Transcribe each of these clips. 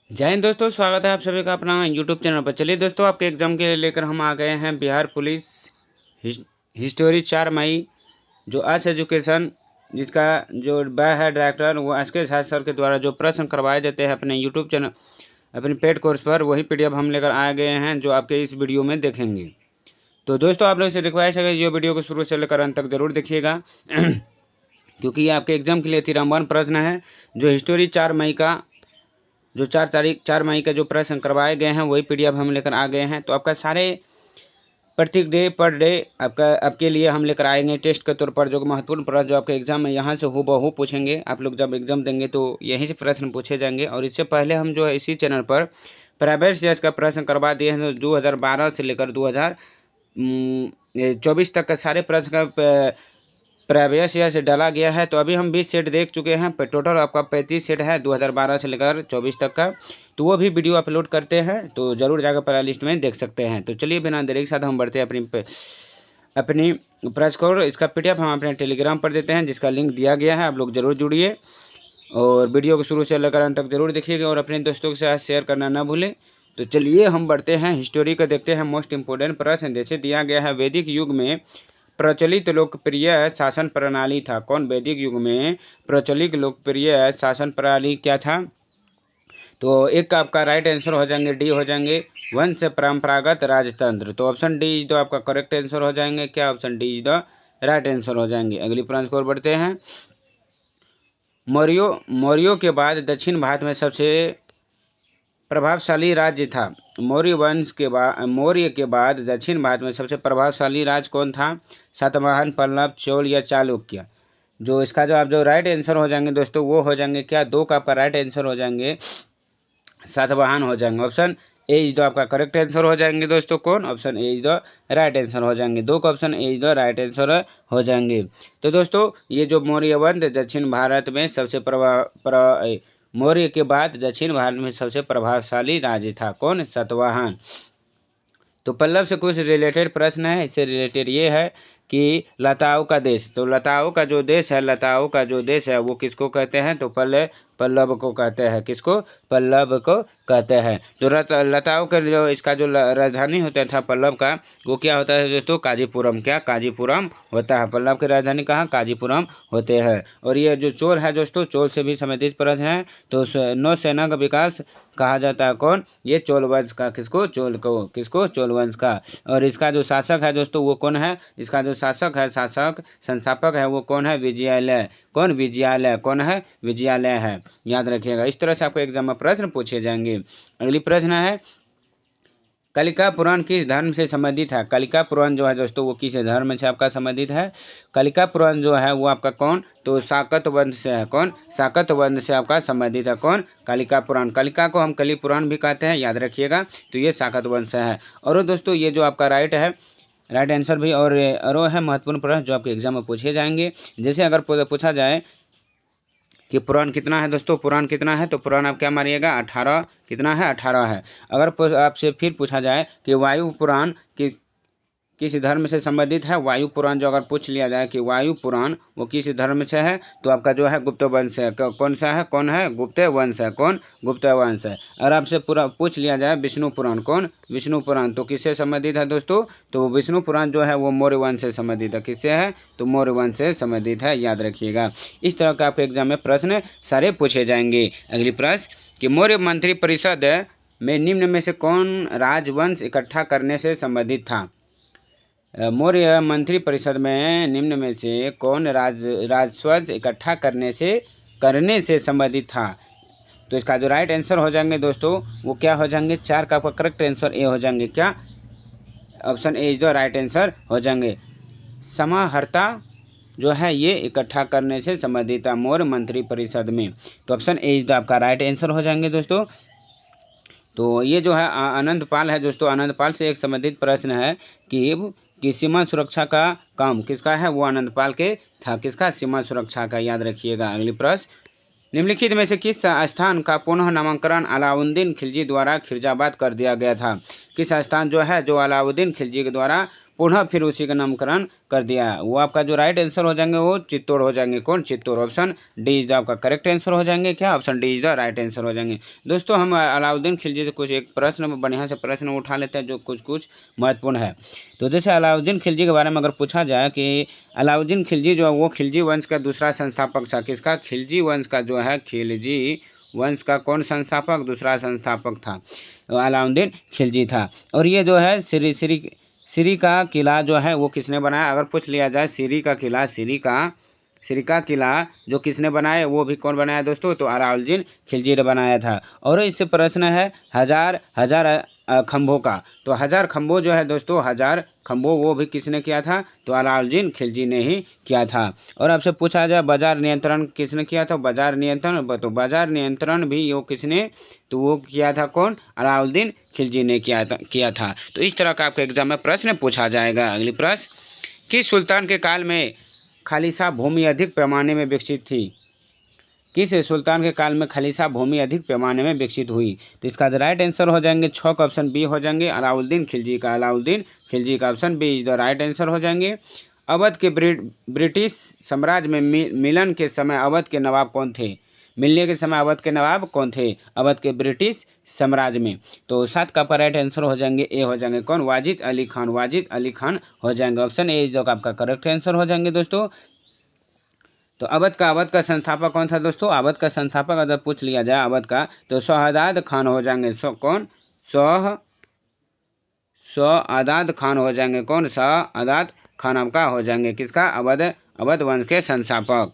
जय हिंद दोस्तों, स्वागत है आप सभी का अपना यूट्यूब चैनल पर। चलिए दोस्तों, आपके एग्ज़ाम के लिए लेकर हम आ गए हैं बिहार पुलिस हिस्टोरी 4 मई जो आज एजुकेशन जिसका जो है डायरेक्टर वो एस.के. झार सर के द्वारा जो प्रश्न करवाए जाते हैं अपने यूट्यूब चैनल अपने पेड कोर्स पर, वही PDF हम लेकर आ गए हैं जो आपके इस वीडियो में देखेंगे। तो दोस्तों, आप लोग से रिक्वेस्ट है कि ये वीडियो को शुरू से लेकर अंत तक जरूर देखिएगा क्योंकि ये आपके एग्जाम के लिए अति रामबाण प्रश्न है। जो हिस्टोरी 4 मई का जो 4 मई का जो प्रश्न करवाए गए हैं वही PDF हम लेकर आ गए हैं। तो आपका सारे प्रत्येक डे पर डे आपके लिए हम लेकर आएंगे टेस्ट के तौर पर जो महत्वपूर्ण प्रश्न जो आपके एग्जाम में यहाँ से हूबहू पूछेंगे। आप लोग जब एग्जाम देंगे तो यहीं से प्रश्न पूछे जाएंगे। और इससे पहले हम जो है इसी चैनल पर प्राइवेट सीएस का प्रश्न करवा दिए हैं। 2012 से लेकर 2024 तक का सारे प्रश्न का प्राइवेट सीएस से डाला गया है। तो अभी हम 20 सेट देख चुके हैं। टोटल आपका 35 सेट है 2012 से लेकर 24 तक का। तो वो भी वीडियो अपलोड करते हैं, तो ज़रूर जाकर प्ले लिस्ट में देख सकते हैं। तो चलिए बिना देरी के साथ हम बढ़ते हैं अपनी प्रश्न को। इसका PDF हम अपने टेलीग्राम पर देते हैं जिसका लिंक दिया गया है। आप लोग ज़रूर जुड़िए और वीडियो को शुरू से लेकर अंत तक जरूर देखिएगा और अपने दोस्तों के साथ शेयर करना ना भूलें। तो चलिए हम बढ़ते हैं हिस्टोरी का, देखते हैं मोस्ट इम्पोर्टेंट प्रश्न। जैसे दिया गया है, वैदिक युग में प्रचलित लोकप्रिय शासन प्रणाली था कौन? वैदिक युग में प्रचलित लोकप्रिय शासन प्रणाली क्या था? तो एक का आपका राइट आंसर हो जाएंगे डी हो जाएंगे, वंश परंपरागत राजतंत्र। तो ऑप्शन डी इज द आपका करेक्ट आंसर हो जाएंगे। क्या? Option D is the right answer हो जाएंगे। अगली प्रश्न की ओर बढ़ते हैं। मौर्यों के बाद दक्षिण भारत में सबसे प्रभावशाली राज्य था। मौर्य के बाद दक्षिण भारत में सबसे प्रभावशाली राज्य कौन था? सातवाहन, पल्लव, चोल या चालुक्य? जो इसका जो राइट आंसर हो जाएंगे दोस्तों वो हो जाएंगे क्या? 2 का आपका राइट आंसर हो जाएंगे सातवाहन हो जाएंगे। ऑप्शन ए इज द आपका करेक्ट आंसर हो जाएंगे दोस्तों। कौन? Option A is the right answer हो जाएंगे। 2 का option A is the right answer हो जाएंगे। तो दोस्तों, ये जो मौर्य वंश दक्षिण भारत में सबसे मौर्य के बाद दक्षिण भारत में सबसे प्रभावशाली राज्य था कौन? सातवाहन। तो पल्लव से कुछ रिलेटेड प्रश्न है। इससे रिलेटेड ये है कि लताओं का देश, तो लताओं का जो देश है वो किसको कहते हैं? तो पल्लव को कहते हैं। किसको? पल्लव को कहते हैं। जो लताओं का जो इसका जो राजधानी होता था पल्लव का, वो क्या होता है दोस्तों? काजीपुरम। क्या? काजीपुरम होता है। पल्लव की राजधानी कहाँ? काजीपुरम होते हैं। और ये जो चोल है दोस्तों, चोल से भी संबंधित प्रश्न है। तो नौसेना का विकास कहा जाता है कौन? ये चोल वंश का। किसको? चोल को। किसको? चोल वंश का। और इसका जो शासक है दोस्तों वो कौन है? इसका जो शासक संस्थापक है वो कौन है? विजयालय। कौन? विजयालय। कौन है? विजयालय है। याद रखिएगा। इस तरह से आपको एग्जाम में प्रश्न पूछे जाएंगे। अगली प्रश्न है, कलिका पुराण किस धर्म से संबंधित है? कलिका पुराण जो है दोस्तों वो किस धर्म से आपका संबंधित है? कलिका पुराण जो है वो आपका कौन? तो साकत वंश से है। कौन? साकत वंश से आपका संबंधित है। कौन? कलिका पुराण। कलिका को हम कली पुराण भी कहते हैं, याद रखिएगा। तो ये साकत वंश है। और दोस्तों, ये जो आपका राइट आंसर भी और है महत्वपूर्ण प्रश्न जो आपके एग्जाम में पूछे जाएंगे। जैसे अगर पूछा जाए कि पुराण कितना है दोस्तों? पुराण कितना है? तो पुराण आप क्या मारिएगा? 18। कितना है? 18 है। अगर आपसे फिर पूछा जाए कि वायु पुराण किस धर्म से संबंधित है? वायु पुराण जो अगर पूछ लिया जाए कि वायु पुराण वो किस धर्म से है, तो आपका जो है गुप्त वंश है। कौन सा है? कौन है? गुप्त वंश है। कौन? गुप्त वंश है। और आपसे पूरा पूछ लिया जाए विष्णु पुराण, कौन? विष्णु पुराण तो किससे संबंधित है दोस्तों? तो विष्णु पुराण जो है वो मौर्य वंश से संबंधित है। किससे है? तो मौर्य वंश से संबंधित है। याद रखिएगा। इस तरह का आपके एग्जाम में प्रश्न सारे पूछे जाएंगे। अगली प्रश्न कि मौर्य मंत्री परिषद में निम्न में से कौन राजवंश इकट्ठा करने से संबंधित था? मौर्य मंत्री परिषद में निम्न में से कौन राजवंश इकट्ठा करने से संबंधित था? तो इसका जो राइट आंसर हो जाएंगे दोस्तों वो क्या हो जाएंगे? 4 का आपका करेक्ट आंसर ए हो जाएंगे। क्या? Option A is the right answer हो जाएंगे। समाहर्ता जो है ये इकट्ठा करने से संबंधित था मौर्य मंत्री परिषद में। तो ऑप्शन ए इज द आपका राइट आंसर हो जाएंगे दोस्तों। तो ये जो है आनंदपाल है दोस्तों। आनंदपाल से एक संबंधित प्रश्न है कि सीमा सुरक्षा का काम किसका है? वो आनंदपाल के था। किसका? सीमा सुरक्षा का। याद रखिएगा। अगली प्रश्न, निम्नलिखित में से किस स्थान का पुनः नामकरण अलाउद्दीन खिलजी द्वारा खिरजाबाद कर दिया गया था? किस स्थान जो है जो अलाउद्दीन खिलजी के द्वारा पुनः फिर उसी का नामकरण कर दिया। वो आपका जो राइट आंसर हो जाएंगे वो चित्तौड़ हो जाएंगे। कौन? Chittor. Option D is the आपका करेक्ट आंसर हो जाएंगे। क्या? Option D is the right answer हो जाएंगे। दोस्तों हम अलाउद्दीन खिलजी से कुछ एक प्रश्न बढ़िया से प्रश्न उठा लेते हैं जो कुछ कुछ महत्वपूर्ण है। तो जैसे अलाउद्दीन खिलजी के बारे में अगर पूछा जाए कि अलाउद्दीन खिलजी जो है वो खिलजी वंश का दूसरा संस्थापक था। किसका? खिलजी वंश का जो है खिलजी वंश का कौन संस्थापक? दूसरा संस्थापक था अलाउद्दीन खिलजी था। और ये जो है सिरी का किला जो है वो किसने बनाया? अगर पूछ लिया जाए सिरी का किला, सिरी का किला जो किसने बनाया वो भी कौन बनाया दोस्तों? तो अलाउद्दीन खिलजी ने बनाया था। और इससे प्रश्न है हजार खंभों का। तो 1000 खंभों जो है दोस्तों, 1000 खंभों वो भी किसने किया था? तो अलाउद्दीन खिलजी ने ही किया था। और आपसे पूछा जाए बाजार नियंत्रण किसने किया था? बाजार नियंत्रण, तो बाजार नियंत्रण भी वो किसने? तो वो किया था कौन? अलाउद्दीन खिलजी ने किया था। तो इस तरह का आपके एग्जाम में प्रश्न पूछा जाएगा। अगली प्रश्न, किस सुल्तान के काल में खालिसा भूमि अधिक पैमाने में विकसित थी? किस सुल्तान के काल में खालिसा भूमि अधिक पैमाने में विकसित हुई? तो इसका राइट आंसर हो जाएंगे 6 का ऑप्शन बी हो जाएंगे, अलाउद्दीन खिलजी का। अलाउद्दीन खिलजी का option B is the right answer हो जाएंगे। अवध के ब्रिटिश साम्राज्य में मिलन के समय अवध के नवाब कौन थे? मिलने के समय अवध के नवाब कौन थे अवध के ब्रिटिश साम्राज्य में? तो 7 का आपका राइट आंसर हो जाएंगे ए हो जाएंगे कौन? वाजिद अली खान। वाजिद अली खान हो जाएंगे। ऑप्शन ए जो आपका करेक्ट आंसर हो जाएंगे दोस्तों। तो अवध का संस्थापक कौन था दोस्तों? अवध का संस्थापक अगर पूछ लिया जाए अवध का तो शहजाद खान हो जाएंगे। कौन? शहजाद खान हो जाएंगे। कौन? शहजाद खान आपका हो जाएंगे किसका? अवध वंश के संस्थापक।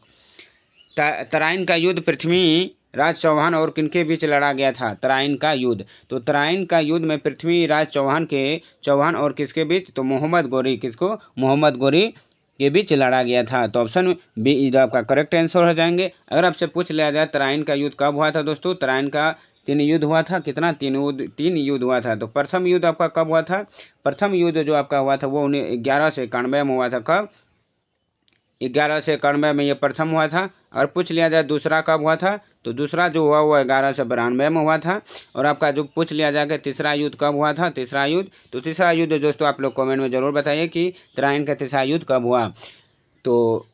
तराइन का युद्ध पृथ्वीराज चौहान और किनके बीच लड़ा गया था? तराइन का युद्ध। तो तराइन का युद्ध में पृथ्वीराज चौहान और किसके बीच? तो मोहम्मद गोरी। किसको? मोहम्मद गोरी के बीच लड़ा गया था। तो ऑप्शन बी इज आपका करेक्ट आंसर हो जाएंगे। अगर आपसे पूछ लिया जाए तराइन का युद्ध कब हुआ था दोस्तों? तराइन का 3 युद्ध हुआ था। कितना? 3 युद्ध हुआ था। तो प्रथम युद्ध आपका कब हुआ था? प्रथम युद्ध जो आपका हुआ था वो 1191 में हुआ था। कब? 1191 में ये प्रथम हुआ था। और पूछ लिया जाए दूसरा कब हुआ था? तो दूसरा जो हुआ वो 1192 में हुआ था। और आपका जो पूछ लिया जाए कि तीसरा युद्ध कब हुआ था? तीसरा युद्ध, तो तीसरा युद्ध दोस्तों आप लोग कमेंट में ज़रूर बताइए कि तराइन का तीसरा युद्ध कब हुआ। तो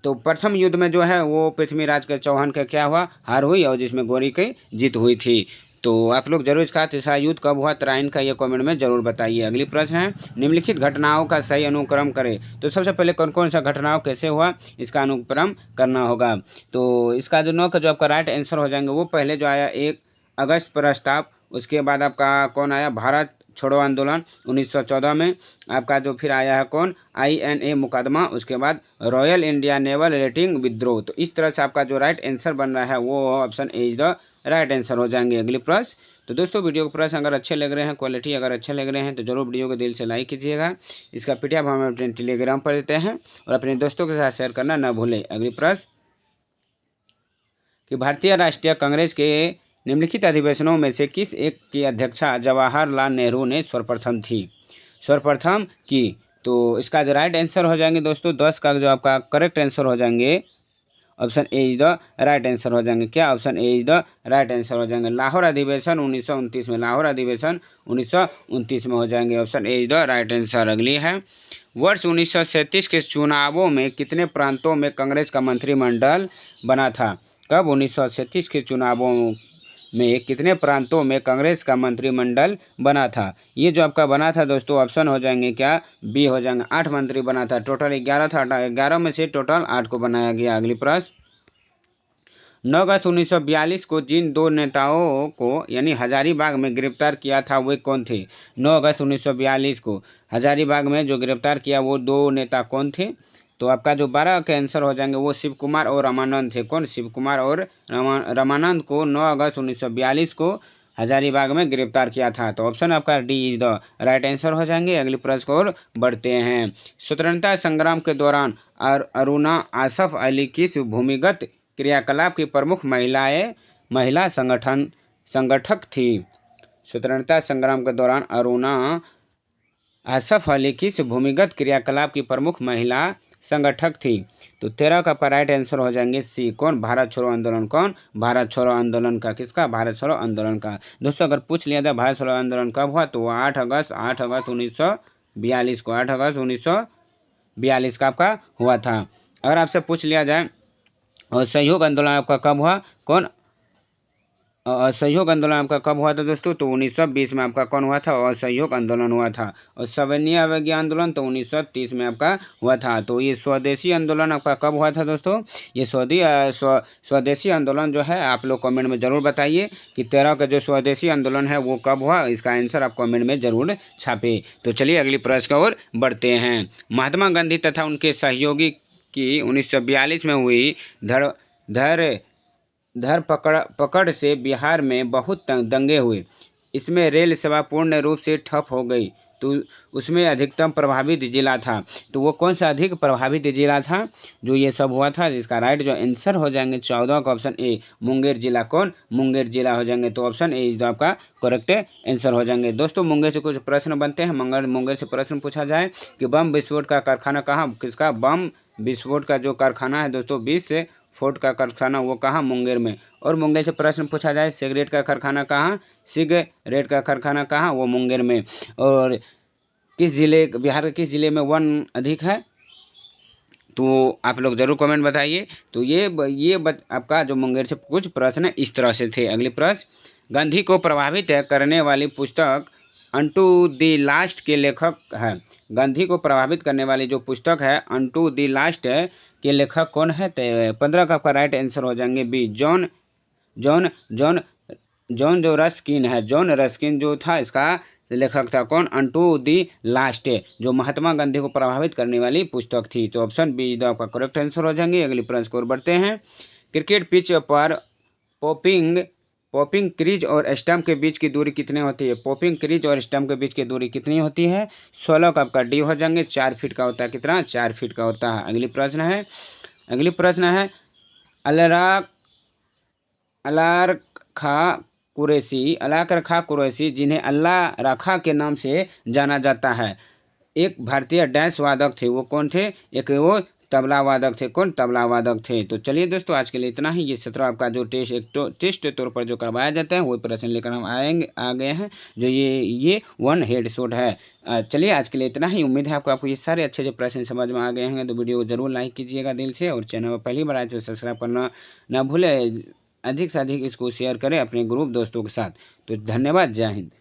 प्रथम युद्ध में जो है वो पृथ्वीराज के चौहान का क्या हुआ? हार हुई और जिसमें गोरी की जीत हुई थी। तो आप लोग जरूर इसका तीसरा युद्ध कब हुआ तराइन का ये कमेंट में जरूर बताइए। अगली प्रश्न है, निम्नलिखित घटनाओं का सही अनुक्रम करें। तो सबसे पहले कौन कौन सा घटनाओं कैसे हुआ इसका अनुक्रम करना होगा। तो इसका जो 9 का जो आपका राइट आंसर हो जाएंगे वो पहले जो आया 1 अगस्त प्रस्ताव, उसके बाद आपका कौन आया? भारत छोड़ो आंदोलन 1914 में। आपका जो फिर आया है कौन? INA मुकदमा, उसके बाद रॉयल इंडिया नेवल रेटिंग विद्रोह। तो इस तरह से आपका जो राइट आंसर बन रहा है वो option A is the right answer हो जाएंगे। अगली प्रश्न, तो दोस्तों वीडियो के प्रश्न अगर अच्छे लग रहे हैं, क्वालिटी अगर अच्छे लग रहे हैं तो जरूर वीडियो को दिल से लाइक कीजिएगा। इसका PDF हम अपने टेलीग्राम पर देते हैं और अपने दोस्तों के साथ शेयर करना न भूलें। अगली प्रश्न, कि भारतीय राष्ट्रीय कांग्रेस के निम्नलिखित अधिवेशनों में से किस एक की अध्यक्षता जवाहरलाल नेहरू ने सर्वप्रथम की? तो इसका जो राइट आंसर हो जाएंगे दोस्तों 10 का जो आपका करेक्ट आंसर हो जाएंगे option A is the right answer हो जाएंगे। क्या? Option A is the right answer हो जाएंगे। लाहौर अधिवेशन 1929 में, लाहौर अधिवेशन 1929 में हो जाएंगे। Option A is the right answer. अगली है, वर्ष 1937 के चुनावों में कितने प्रांतों में कांग्रेस का मंत्रिमंडल बना था? कब? 1937 के चुनावों में कितने प्रांतों में कांग्रेस का मंत्रिमंडल बना था? ये जो आपका बना था दोस्तों ऑप्शन हो जाएंगे क्या? बी हो जाएंगे। 8 मंत्री बना था। टोटल 11 था, 11 में से टोटल 8 को बनाया गया। अगली प्रश्न, 9 अगस्त 1942 को जिन 2 नेताओं को यानी हजारीबाग में गिरफ्तार किया था वे कौन थे? 9 अगस्त 1942 को हजारीबाग में जो गिरफ्तार किया वो 2 नेता कौन थे? तो आपका जो 12 के आंसर हो जाएंगे वो शिव कुमार और रामानंद थे। कौन? शिव कुमार और रामानंद को 9 अगस्त 1942 को हजारीबाग में गिरफ्तार किया था। तो ऑप्शन आपका D is the right answer हो जाएंगे। अगली प्रश्न को और बढ़ते हैं। स्वतंत्रता संग्राम के दौरान अरुणा आसफ अली किस भूमिगत क्रियाकलाप की प्रमुख महिला संगठक थी? स्वतंत्रता संग्राम के दौरान अरुणा आसफ अली किस भूमिगत क्रियाकलाप की प्रमुख महिला संगठक थी? तो 13 का राइट आंसर हो जाएंगे सी। कौन? भारत छोड़ो आंदोलन। कौन? भारत छोड़ो आंदोलन का। किसका? भारत छोड़ो आंदोलन का। दोस्तों अगर पूछ लिया था भारत छोड़ो आंदोलन कब हुआ तो 8 अगस्त 1942 को, 8 अगस्त 1942 का आपका हुआ था। अगर आपसे पूछ लिया जाए और असहयोग आंदोलन आपका कब हुआ, कौन असहयोग आंदोलन आपका कब हुआ था दोस्तों, तो 1920 में आपका कौन हुआ था, असहयोग आंदोलन हुआ था। और सविनय अवज्ञा आंदोलन तो 1930 में आपका हुआ था। तो ये स्वदेशी आंदोलन आपका कब हुआ था दोस्तों, ये स्वदेशी आंदोलन जो है आप लोग कमेंट में ज़रूर बताइए कि 13 का जो स्वदेशी आंदोलन है वो कब हुआ, इसका आंसर आप कमेंट में ज़रूर छापे। तो चलिए अगली प्रश्न की ओर बढ़ते हैं। महात्मा गांधी तथा उनके सहयोगी की 1942 में हुई धर पकड़ से बिहार में बहुत दंगे हुए। इसमें रेल सेवा पूर्ण रूप से ठप हो गई। तो उसमें अधिकतम प्रभावित जिला था, तो वो कौन सा अधिक प्रभावित जिला था जो ये सब हुआ था, जिसका राइट जो आंसर हो जाएंगे 14 का ऑप्शन ए मुंगेर जिला। कौन, मुंगेर जिला हो जाएंगे। तो ऑप्शन ए जो आपका करेक्ट आंसर हो जाएंगे। दोस्तों मुंगेर से कुछ प्रश्न बनते हैं। मुंगेर से प्रश्न पूछा जाए कि बम विस्फोट का कारखाना कहाँ, किसका बम विस्फोट का जो कारखाना है दोस्तों, 20 फोर्ट का कारखाना वो कहाँ, मुंगेर में। और मुंगेर से प्रश्न पूछा जाए सिगरेट का कारखाना कहाँ, सिगरेट का कारखाना कहाँ, वो मुंगेर में। और किस जिले, बिहार के किस जिले में वन अधिक है, तो आप लोग जरूर कमेंट बताइए। तो आपका जो मुंगेर से कुछ प्रश्न इस तरह से थे। अगली प्रश्न, गांधी को प्रभावित करने वाली पुस्तक अनटू द लास्ट के लेखक है। गांधी को प्रभावित करने वाली जो पुस्तक है अनटू द लास्ट के लेखक कौन है, तो 15 का आपका राइट आंसर हो जाएंगे बी जॉन जो रस्किन है। जॉन रस्किन जो था इसका लेखक था कौन, अनटू दी लास्ट, जो महात्मा गांधी को प्रभावित करने वाली पुस्तक थी। तो ऑप्शन बी आपका करेक्ट आंसर हो जाएंगे। अगली प्रश्न को बढ़ते हैं। क्रिकेट पिच पर पॉपिंग क्रीज और स्टंप के बीच की दूरी कितनी होती है, पॉपिंग क्रीज और स्टंप के बीच की दूरी कितनी होती है, 16 का आपका डी हो जाएंगे। 4 फीट का होता है, कितना, 4 फीट का होता है। अगली प्रश्न है अलार खा कुरैशी जिन्हें अल्लाह रखा के नाम से जाना जाता है, एक भारतीय डैश वादक थे, वो कौन थे, एक वो तबला वादक थे। कौन, तबला वादक थे। तो चलिए दोस्तों आज के लिए इतना ही। ये 17 आपका जो टेस्ट के तौर पर जो करवाया जाता है वो प्रश्न लेकर हम आ गए हैं, जो ये 1 हेड शॉट है। चलिए आज के लिए इतना ही। उम्मीद है आपको ये सारे अच्छे जो प्रश्न समझ में आ गए हैं। तो वीडियो को जरूर लाइक कीजिएगा दिल से, और चैनल पर पहली बार आए तो सब्सक्राइब करना ना भूले। अधिक से अधिक इसको शेयर करें अपने ग्रुप दोस्तों के साथ। तो धन्यवाद, जय हिंद।